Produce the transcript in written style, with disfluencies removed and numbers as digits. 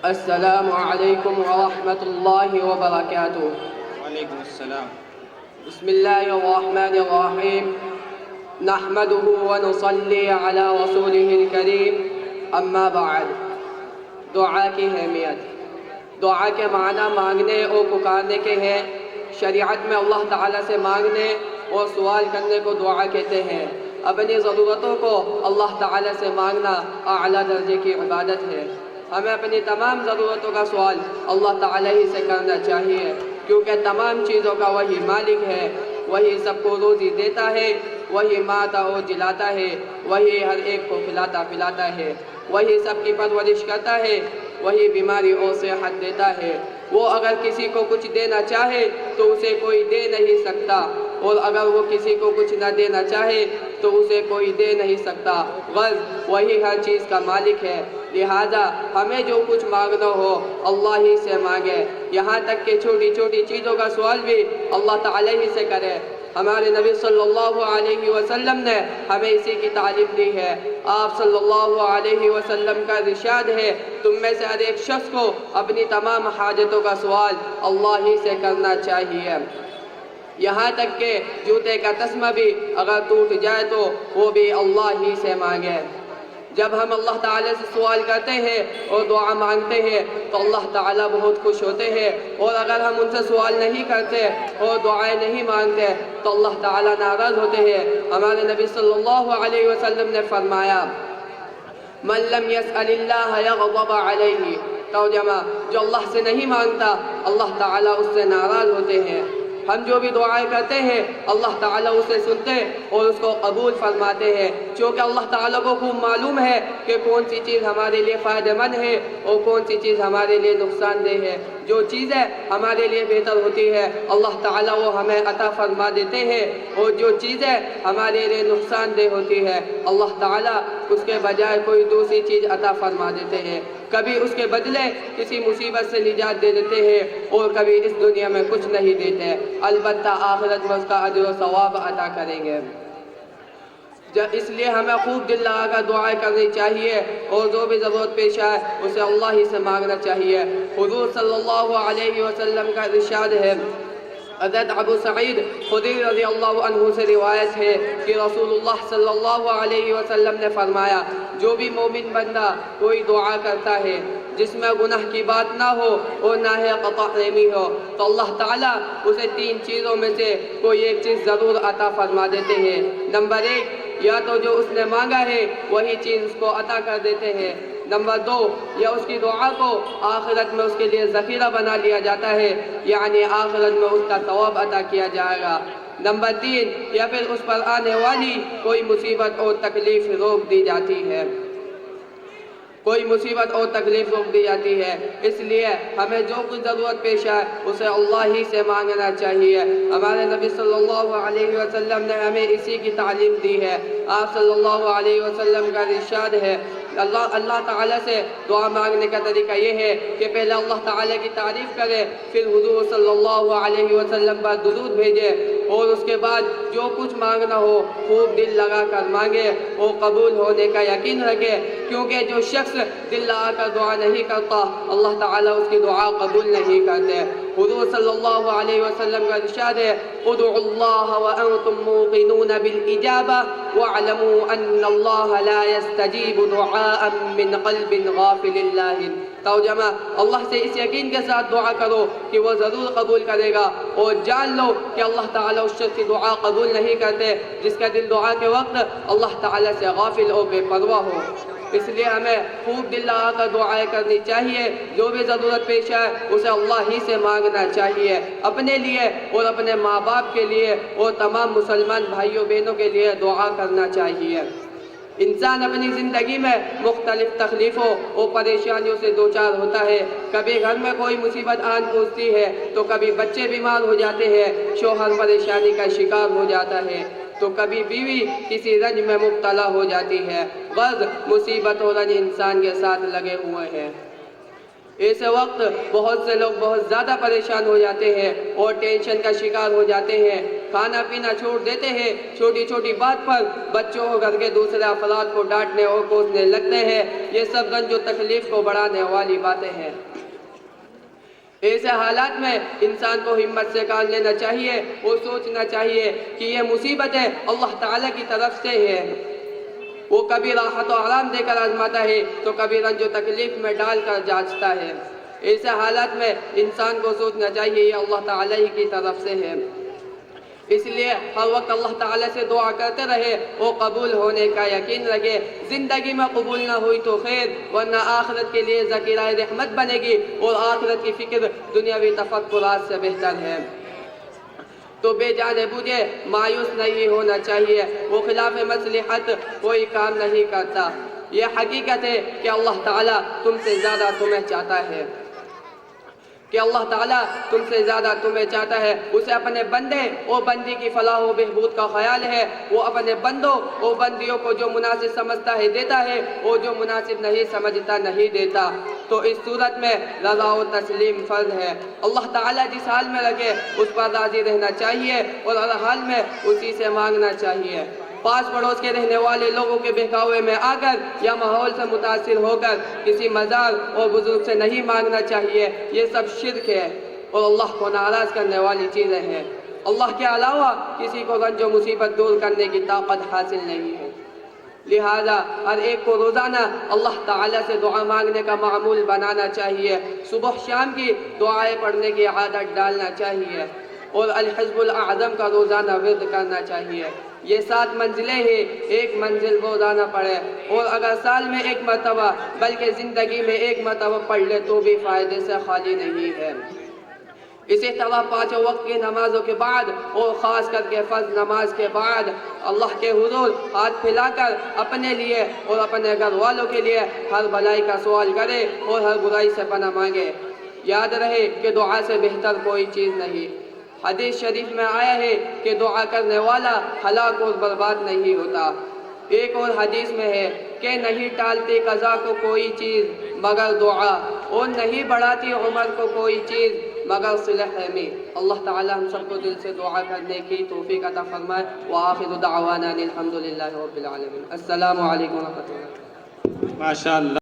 السلام علیکم ورحمۃ اللہ وبرکاتہ۔ وعلیکم السلام۔ بسم اللہ الرحمن الرحیم، نحمده ونصلی علی رسولہ الکریم، اما بعد۔ دعا کی اہمیت۔ دعا کے معنی مانگنے اور پکارنے کے ہیں۔ شریعت میں اللہ تعالیٰ سے مانگنے اور سوال کرنے کو دعا کہتے ہیں۔ اپنی ضرورتوں کو اللہ تعالیٰ سے مانگنا اعلیٰ درجے کی عبادت ہے۔ ہمیں اپنی تمام ضرورتوں کا سوال اللہ تعالیٰ ہی سے کرنا چاہیے، کیونکہ تمام چیزوں کا وہی مالک ہے، وہی سب کو روزی دیتا ہے، وہی ماتا اور جلاتا ہے، وہی ہر ایک کو کھلاتا پلاتا ہے، وہی سب کی پرورش کرتا ہے، وہی بیماری اور صحت دیتا ہے۔ وہ اگر کسی کو کچھ دینا چاہے تو اسے کوئی دے نہیں سکتا، اور اگر وہ کسی کو کچھ نہ دینا چاہے تو اسے کوئی دے نہیں سکتا۔ غرض وہی ہر چیز کا مالک ہے، لہذا ہمیں جو کچھ مانگنا ہو اللہ ہی سے مانگے، یہاں تک کہ چھوٹی چھوٹی چیزوں کا سوال بھی اللہ تعالیٰ ہی سے کرے۔ ہمارے نبی صلی اللہ علیہ وسلم نے ہمیں اسی کی تعلیم دی ہے۔ آپ صلی اللہ علیہ وسلم کا ارشاد ہے، تم میں سے ہر ایک شخص کو اپنی تمام حاجتوں کا سوال اللہ ہی سے کرنا چاہیے، یہاں تک کہ جوتے کا تسمہ بھی اگر ٹوٹ جائے تو وہ بھی اللہ ہی سے مانگے۔ جب ہم اللہ تعالیٰ سے سوال کرتے ہیں اور دعا مانگتے ہیں تو اللہ تعالیٰ بہت خوش ہوتے ہیں، اور اگر ہم ان سے سوال نہیں کرتے اور دعائیں نہیں مانگتے تو اللہ تعالیٰ ناراض ہوتے ہیں۔ ہمارے نبی صلی اللہ علیہ وسلم نے فرمایا، من لم يسأل اللہ یغضب علیہ، ترجمہ، جو اللہ سے نہیں مانگتا اللہ تعالیٰ اس سے ناراض ہوتے ہیں۔ ہم جو بھی دعائیں کرتے ہیں اللہ تعالیٰ اسے سنتے اور اس کو قبول فرماتے ہیں، چونکہ اللہ تعالیٰ کو خوب معلوم ہے کہ کون سی چیز ہمارے لیے فائدہ مند ہے اور کون سی چیز ہمارے لیے نقصان دہ ہے۔ جو چیزیں ہمارے لیے بہتر ہوتی ہے اللہ تعالیٰ وہ ہمیں عطا فرما دیتے ہیں، اور جو چیزیں ہمارے لیے نقصان دہ ہوتی ہے اللہ تعالیٰ اس کے بجائے کوئی دوسری چیز عطا فرما دیتے ہیں۔ کبھی اس کے بدلے کسی مصیبت سے نجات دے دیتے ہیں اور کبھی اس دنیا میں کچھ نہیں دیتے، البتہ آخرت میں اس کا اجر و ثواب عطا کریں گے۔ اس لیے ہمیں خوب دل لگا کر دعائیں کرنی چاہیے، اور جو بھی ضرورت پیش آئے اسے اللہ ہی سے مانگنا چاہیے۔ حضور صلی اللہ علیہ وسلم کا ارشاد ہے، حضرت ابو سعید خدری رضی اللہ عنہ سے روایت ہے کہ رسول اللہ صلی اللہ علیہ وسلم نے فرمایا، جو بھی مومن بندہ کوئی دعا کرتا ہے جس میں گناہ کی بات نہ ہو اور نہ ہے قطع رحمی ہو تو اللہ تعالیٰ اسے تین چیزوں میں سے کوئی ایک چیز ضرور عطا فرما دیتے ہیں۔ نمبر ایک، یا تو جو اس نے مانگا ہے وہی چیز اس کو عطا کر دیتے ہیں۔ نمبر دو، یا اس کی دعا کو آخرت میں اس کے لیے ذخیرہ بنا لیا جاتا ہے، یعنی آخرت میں اس کا ثواب عطا کیا جائے گا۔ نمبر تین، یا پھر اس پر آنے والی کوئی مصیبت اور تکلیف روک دی جاتی ہے، کوئی مصیبت اور تکلیف روک دی جاتی ہے۔ اس لیے ہمیں جو کچھ ضرورت پیش آئے اسے اللہ ہی سے مانگنا چاہیے۔ ہمارے نبی صلی اللہ علیہ وسلم نے ہمیں اسی کی تعلیم دی ہے۔ آپ صلی اللہ علیہ وسلم کا ارشاد ہے، اللہ تعالیٰ سے دعا مانگنے کا طریقہ یہ ہے کہ پہلے اللہ تعالیٰ کی تعریف کرے، پھر حضور صلی اللہ علیہ وسلم پر درود بھیجے، اور اس کے بعد جو کچھ مانگنا ہو خوب دل لگا کر مانگے اور قبول ہونے کا یقین رکھے، کیونکہ جو شخص دل لگا کر دعا نہیں کرتا اللہ تعالیٰ اس کی دعا قبول نہیں کرتے۔ حضور صلی اللہ علیہ وسلم کا ارشاد ہے، ادعوا اللہ وانتم موقنون بالاجابہ واعلموا ان اللہ لا يستجیب دعاء من قلب غافل اللہ۔ ترجمہ، اللہ سے اس یقین کے ساتھ دعا کرو کہ وہ ضرور قبول کرے گا، اور جان لو کہ اللہ تعالیٰ اس شخص کی دعا قبول نہیں کرتے جس کا دل دعا کے وقت اللہ تعالیٰ سے غافل اور بے پرواہ ہو۔ اس لیے ہمیں خوب دل لگا کر دعائیں کرنی چاہیے، جو بھی ضرورت پیش آئے اسے اللہ ہی سے مانگنا چاہیے، اپنے لیے اور اپنے ماں باپ کے لیے اور تمام مسلمان بھائیوں بہنوں کے لیے دعا کرنا چاہیے۔ انسان اپنی زندگی میں مختلف تکلیفوں اور پریشانیوں سے دوچار ہوتا ہے، کبھی گھر میں کوئی مصیبت آن پہنچتی ہے تو کبھی بچے بیمار ہو جاتے ہیں، شوہر پریشانی کا شکار ہو جاتا ہے، تو کبھی بیوی کسی رنج میں مبتلا ہو جاتی ہے۔ غرض مصیبت اور رنج انسان کے ساتھ لگے ہوئے ہیں۔ ایسے وقت بہت سے لوگ بہت زیادہ پریشان ہو جاتے ہیں اور ٹینشن کا شکار ہو جاتے ہیں، کھانا پینا چھوڑ دیتے ہیں، چھوٹی چھوٹی بات پر بچوں اور گھر کے دوسرے افراد کو ڈانٹنے اور کوسنے لگتے ہیں۔ یہ سب رنج و تکلیف کو بڑھانے والی باتیں ہیں۔ ایسے حالات میں انسان کو ہمت سے کام لینا چاہیے اور سوچنا چاہیے کہ یہ مصیبتیں اللہ تعالیٰ کی طرف سے ہے۔ وہ کبھی راحت و آرام دے کر آزماتا ہے تو کبھی رنج و تکلیف میں ڈال کر جانچتا ہے۔ ایسے حالات میں انسان کو سوچنا چاہیے یہ اللہ تعالیٰ ہی کی طرف سے ہے۔ اس لیے ہر وقت اللہ تعالیٰ سے دعا کرتے رہے اور قبول ہونے کا یقین رکھے۔ زندگی میں قبول نہ ہوئی تو خیر، ورنہ آخرت کے لیے ذخیرہ رحمت بنے گی، اور آخرت کی فکر دنیاوی تفکرات سے بہتر ہے۔ تو بے جانے بوجھے مایوس نہیں ہونا چاہیے، وہ خلاف مصلحت کوئی کام نہیں کرتا۔ یہ حقیقت ہے کہ اللہ تعالیٰ تم سے زیادہ تمہیں چاہتا ہے، تمہیں چاہتا ہے۔ اسے اپنے بندے اور بندی کی فلاح و بہبود کا خیال ہے۔ وہ اپنے بندوں اور بندیوں کو جو مناسب سمجھتا ہے دیتا ہے، اور جو مناسب نہیں سمجھتا نہیں دیتا۔ تو اس صورت میں رضا و تسلیم فرض ہے۔ اللہ تعالیٰ جس حال میں رکھے اس پر راضی رہنا چاہیے، اور ہر حال میں اسی سے مانگنا چاہیے۔ پاس پڑوس کے رہنے والے لوگوں کے بہکاوے میں آ کر یا ماحول سے متاثر ہو کر کسی مزار اور بزرگ سے نہیں مانگنا چاہیے۔ یہ سب شرک ہے اور اللہ کو ناراض کرنے والی چیزیں ہیں۔ اللہ کے علاوہ کسی کو رنج و مصیبت دور کرنے کی طاقت حاصل نہیں ہے۔ لہذا ہر ایک کو روزانہ اللہ تعالیٰ سے دعا مانگنے کا معمول بنانا چاہیے۔ صبح شام کی دعائیں پڑھنے کی عادت ڈالنا چاہیے، اور الحزب الاعظم کا روزانہ ورد کرنا چاہیے۔ یہ 7 منزلیں ہیں، ایک منزل روزانہ پڑھے، اور اگر سال میں ایک مرتبہ بلکہ زندگی میں ایک مرتبہ پڑھ لے تو بھی فائدے سے خالی نہیں ہے۔ اسی طرح 5 وقت کی نمازوں کے بعد، اور خاص کر کے فرض نماز کے بعد، اللہ کے حضور ہاتھ پھیلا کر اپنے لیے اور اپنے گھر والوں کے لیے ہر بھلائی کا سوال کرے اور ہر برائی سے پناہ مانگے۔ یاد رہے کہ دعا سے بہتر کوئی چیز نہیں۔ حدیث شریف میں آیا ہے کہ دعا کرنے والا ہلاک اور برباد نہیں ہوتا۔ ایک اور حدیث میں ہے کہ نہیں ٹالتی قضا کو کوئی چیز مگر دعا، اور نہیں بڑھاتی عمر کو کوئی چیز مگر صلح رحمی۔ اللہ تعالی ہم سب کو دل سے دعا کرنے کی توفیق عطا فرمائے۔ وآخر دعوانا الحمدللہ رب العالمین۔ السلام علیکم ورحمۃ اللہ۔ ماشاءاللہ۔